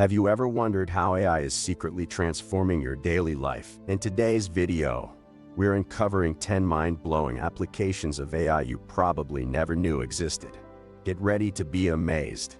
Have you ever wondered how AI is secretly transforming your daily life? In today's video, we're uncovering 10 mind-blowing applications of AI you probably never knew existed. Get ready to be amazed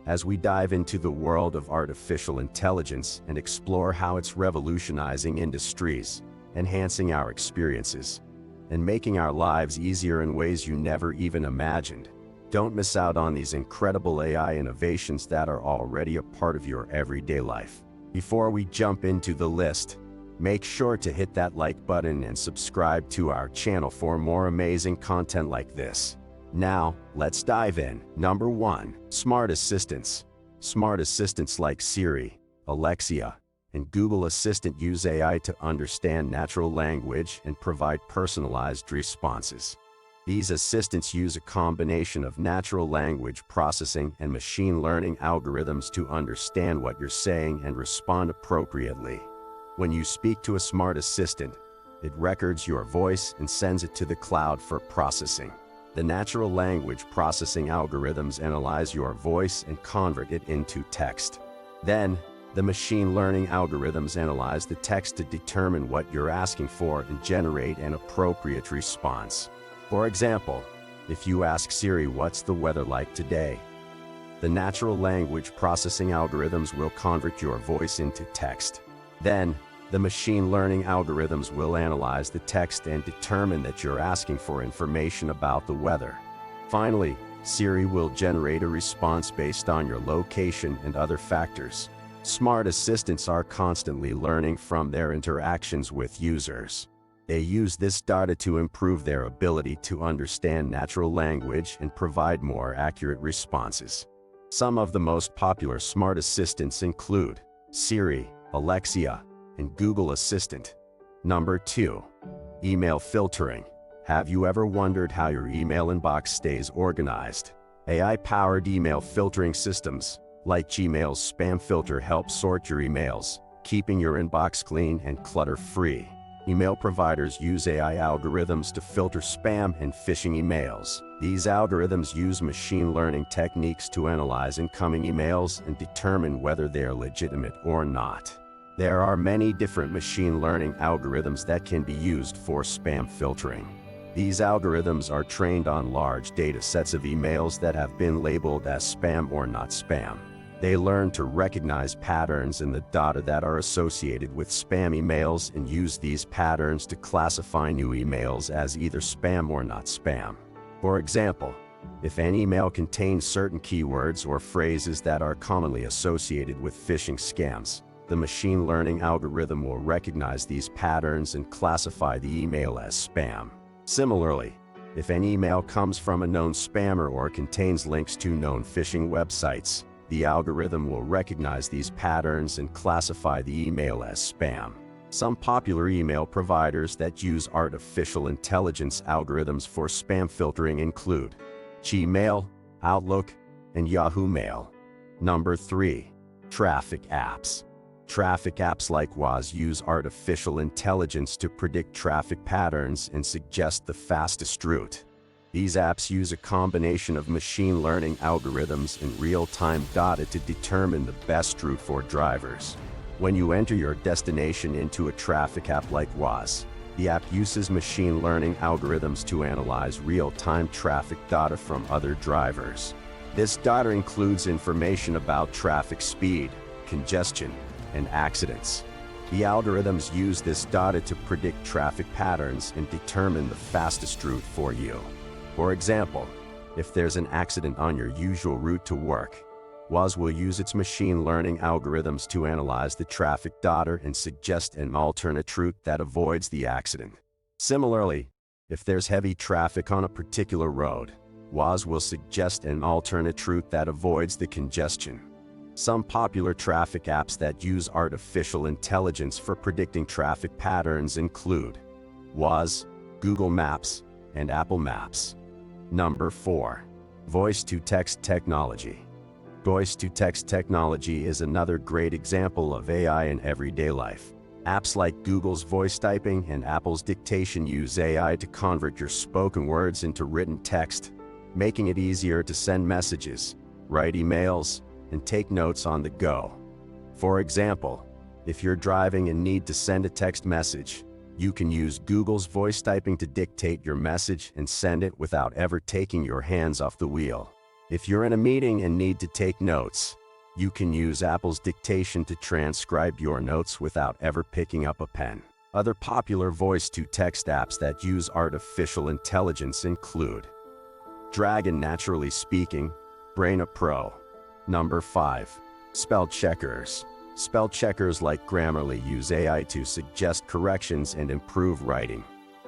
as we dive into the world of artificial intelligence and explore how it's revolutionizing industries, enhancing our experiences, and making our lives easier in ways you never even imagined. Don't miss out on these incredible AI innovations that are already a part of your everyday life. Before we jump into the list, make sure to hit that like button and subscribe to our channel for more amazing content like this. Now, let's dive in. Number 1. Smart Assistants. Smart assistants like Siri, Alexa, and Google Assistant use AI to understand natural language and provide personalized responses. These assistants use a combination of natural language processing and machine learning algorithms to understand what you're saying and respond appropriately. When you speak to a smart assistant, it records your voice and sends it to the cloud for processing. The natural language processing algorithms analyze your voice and convert it into text. Then, the machine learning algorithms analyze the text to determine what you're asking for and generate an appropriate response. For example, if you ask Siri what's the weather like today, the natural language processing algorithms will convert your voice into text. Then, the machine learning algorithms will analyze the text and determine that you're asking for information about the weather. Finally, Siri will generate a response based on your location and other factors. Smart assistants are constantly learning from their interactions with users. They use this data to improve their ability to understand natural language and provide more accurate responses. Some of the most popular smart assistants include Siri, Alexa, and Google Assistant. Number 2. Email filtering. Have you ever wondered how your email inbox stays organized? AI-powered email filtering systems, like Gmail's spam filter, help sort your emails, keeping your inbox clean and clutter-free. Email providers use AI algorithms to filter spam and phishing emails. These algorithms use machine learning techniques to analyze incoming emails and determine whether they are legitimate or not. There are many different machine learning algorithms that can be used for spam filtering. These algorithms are trained on large data sets of emails that have been labeled as spam or not spam. They learn to recognize patterns in the data that are associated with spam emails and use these patterns to classify new emails as either spam or not spam. For example, if an email contains certain keywords or phrases that are commonly associated with phishing scams, the machine learning algorithm will recognize these patterns and classify the email as spam. Similarly, if an email comes from a known spammer or contains links to known phishing websites, the algorithm will recognize these patterns and classify the email as spam. Some popular email providers that use artificial intelligence algorithms for spam filtering include Gmail, Outlook, and Yahoo Mail. Number 3. Traffic apps. Traffic apps like Waze use artificial intelligence to predict traffic patterns and suggest the fastest route. These apps use a combination of machine learning algorithms and real-time data to determine the best route for drivers. When you enter your destination into a traffic app like Waze, the app uses machine learning algorithms to analyze real-time traffic data from other drivers. This data includes information about traffic speed, congestion, and accidents. The algorithms use this data to predict traffic patterns and determine the fastest route for you. For example, if there's an accident on your usual route to work, Waze will use its machine learning algorithms to analyze the traffic data and suggest an alternate route that avoids the accident. Similarly, if there's heavy traffic on a particular road, Waze will suggest an alternate route that avoids the congestion. Some popular traffic apps that use artificial intelligence for predicting traffic patterns include Waze, Google Maps, and Apple Maps. Number 4. Voice-to-text technology. Voice-to-text technology is another great example of AI in everyday life. Apps like Google's voice typing and Apple's dictation use AI to convert your spoken words into written text, making it easier to send messages, write emails, and take notes on the go. For example, if you're driving and need to send a text message, you can use Google's voice typing to dictate your message and send it without ever taking your hands off the wheel. If you're in a meeting and need to take notes, you can use Apple's dictation to transcribe your notes without ever picking up a pen. Other popular voice-to-text apps that use artificial intelligence include Dragon Naturally Speaking, Brain Pro. Number 5. Spell checkers. Spell checkers like Grammarly use AI to suggest corrections and improve writing.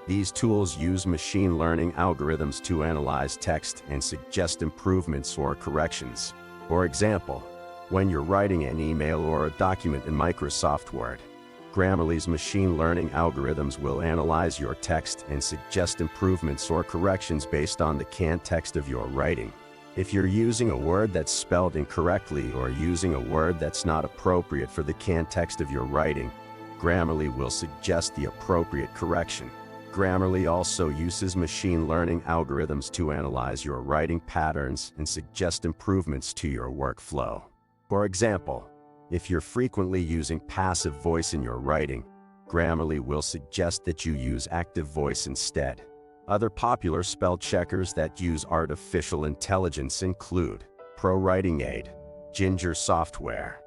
These tools use machine learning algorithms to analyze text and suggest improvements or corrections. For example, when you're writing an email or a document in Microsoft Word, Grammarly's machine learning algorithms will analyze your text and suggest improvements or corrections based on the canned text of your writing. If you're using a word that's spelled incorrectly or using a word that's not appropriate for the canned text of your writing, Grammarly will suggest the appropriate correction. Grammarly also uses machine learning algorithms to analyze your writing patterns and suggest improvements to your workflow. For example, if you're frequently using passive voice in your writing, Grammarly will suggest that you use active voice instead. Other popular spell checkers that use artificial intelligence include Pro Writing Aid, Ginger Software.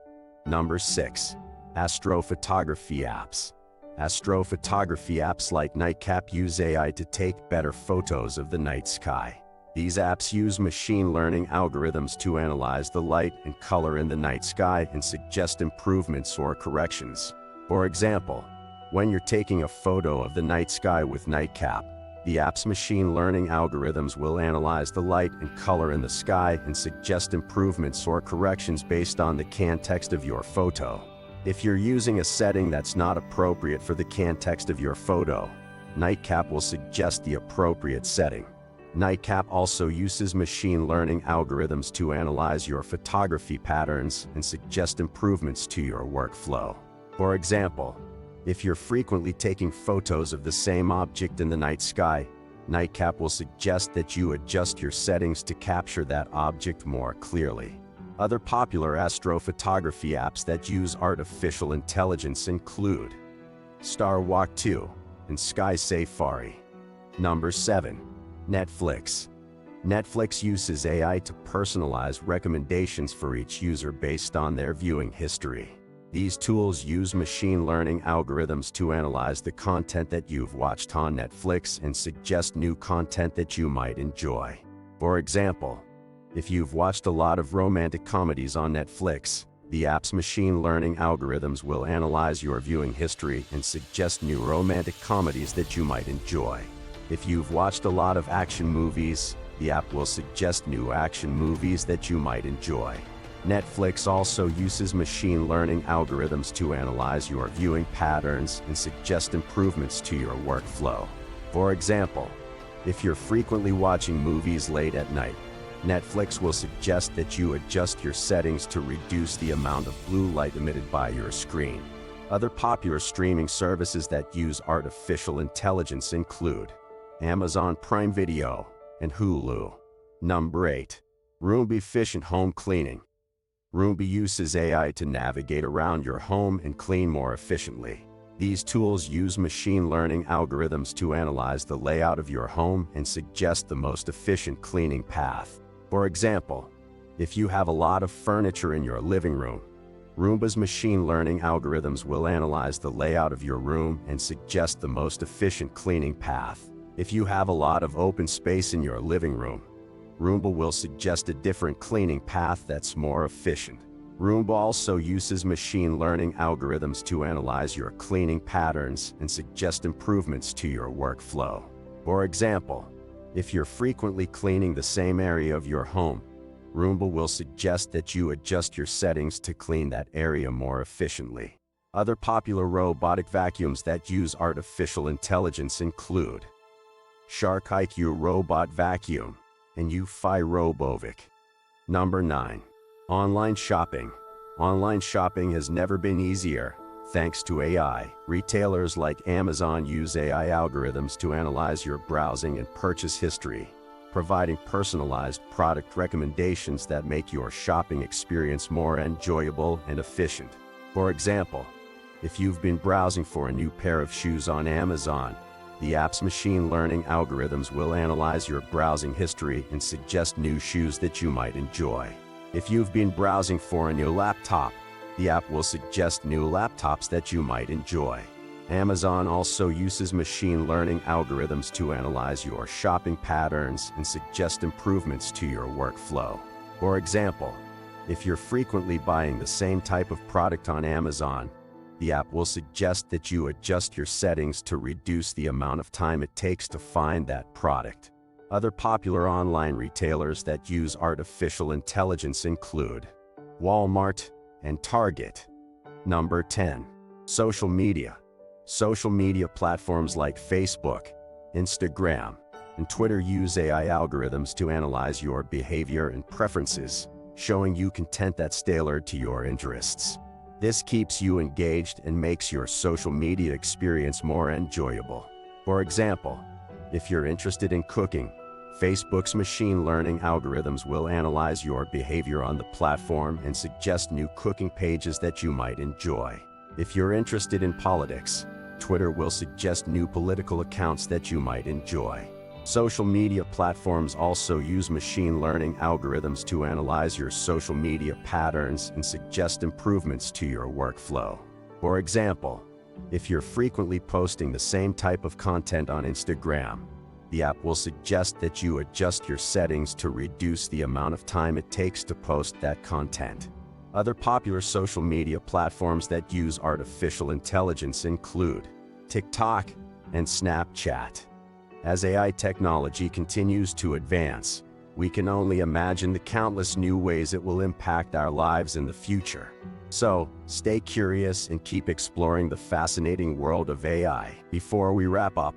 Number 6. Astrophotography Apps. Astrophotography apps like Nightcap use AI to take better photos of the night sky. These apps use machine learning algorithms to analyze the light and color in the night sky and suggest improvements or corrections. For example, when you're taking a photo of the night sky with Nightcap, the app's machine learning algorithms will analyze the light and color in the sky and suggest improvements or corrections based on the canned text of your photo. If you're using a setting that's not appropriate for the canned text of your photo, Nightcap will suggest the appropriate setting. Nightcap also uses machine learning algorithms to analyze your photography patterns and suggest improvements to your workflow. For example, if you're frequently taking photos of the same object in the night sky, Nightcap will suggest that you adjust your settings to capture that object more clearly. Other popular astrophotography apps that use artificial intelligence include Starwalk 2 and Sky Safari. Number 7. Netflix. Netflix uses AI to personalize recommendations for each user based on their viewing history. These tools use machine learning algorithms to analyze the content that you've watched on Netflix and suggest new content that you might enjoy. For example, if you've watched a lot of romantic comedies on Netflix, the app's machine learning algorithms will analyze your viewing history and suggest new romantic comedies that you might enjoy. If you've watched a lot of action movies, the app will suggest new action movies that you might enjoy. Netflix also uses machine learning algorithms to analyze your viewing patterns and suggest improvements to your workflow. For example, if you're frequently watching movies late at night, Netflix will suggest that you adjust your settings to reduce the amount of blue light emitted by your screen. Other popular streaming services that use artificial intelligence include Amazon Prime Video and Hulu. Number 8. Roomba Efficient Home Cleaning. Roomba uses AI to navigate around your home and clean more efficiently. These tools use machine learning algorithms to analyze the layout of your home and suggest the most efficient cleaning path. For example, if you have a lot of furniture in your living room, Roomba's machine learning algorithms will analyze the layout of your room and suggest the most efficient cleaning path. If you have a lot of open space in your living room, Roomba will suggest a different cleaning path that's more efficient. Roomba also uses machine learning algorithms to analyze your cleaning patterns and suggest improvements to your workflow. For example, if you're frequently cleaning the same area of your home, Roomba will suggest that you adjust your settings to clean that area more efficiently. Other popular robotic vacuums that use artificial intelligence include Shark IQ Robot Vacuum and UFI Robovic. Number 9. Online shopping. Online shopping has never been easier. Thanks to AI, retailers like Amazon use AI algorithms to analyze your browsing and purchase history, providing personalized product recommendations that make your shopping experience more enjoyable and efficient. For example, if you've been browsing for a new pair of shoes on Amazon, the app's machine learning algorithms will analyze your browsing history and suggest new shoes that you might enjoy. If you've been browsing for a new laptop, the app will suggest new laptops that you might enjoy. Amazon also uses machine learning algorithms to analyze your shopping patterns and suggest improvements to your workflow. For example, if you're frequently buying the same type of product on Amazon, the app will suggest that you adjust your settings to reduce the amount of time it takes to find that product. Other popular online retailers that use artificial intelligence include Walmart and Target. Number 10. Social media. Social media platforms like Facebook, Instagram, and Twitter use AI algorithms to analyze your behavior and preferences, showing you content that's tailored to your interests. This keeps you engaged and makes your social media experience more enjoyable. For example, if you're interested in cooking, Facebook's machine learning algorithms will analyze your behavior on the platform and suggest new cooking pages that you might enjoy. If you're interested in politics, Twitter will suggest new political accounts that you might enjoy. Social media platforms also use machine learning algorithms to analyze your social media patterns and suggest improvements to your workflow. For example, if you're frequently posting the same type of content on Instagram, the app will suggest that you adjust your settings to reduce the amount of time it takes to post that content. Other popular social media platforms that use artificial intelligence include TikTok and Snapchat. As AI technology continues to advance, we can only imagine the countless new ways it will impact our lives in the future. So, stay curious and keep exploring the fascinating world of AI. Before we wrap up,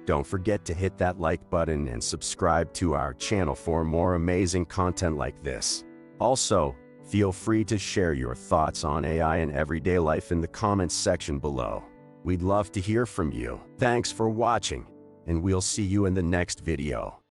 don't forget to hit that like button and subscribe to our channel for more amazing content like this. Also, feel free to share your thoughts on AI in everyday life in the comments section below. We'd love to hear from you. Thanks for watching, and we'll see you in the next video.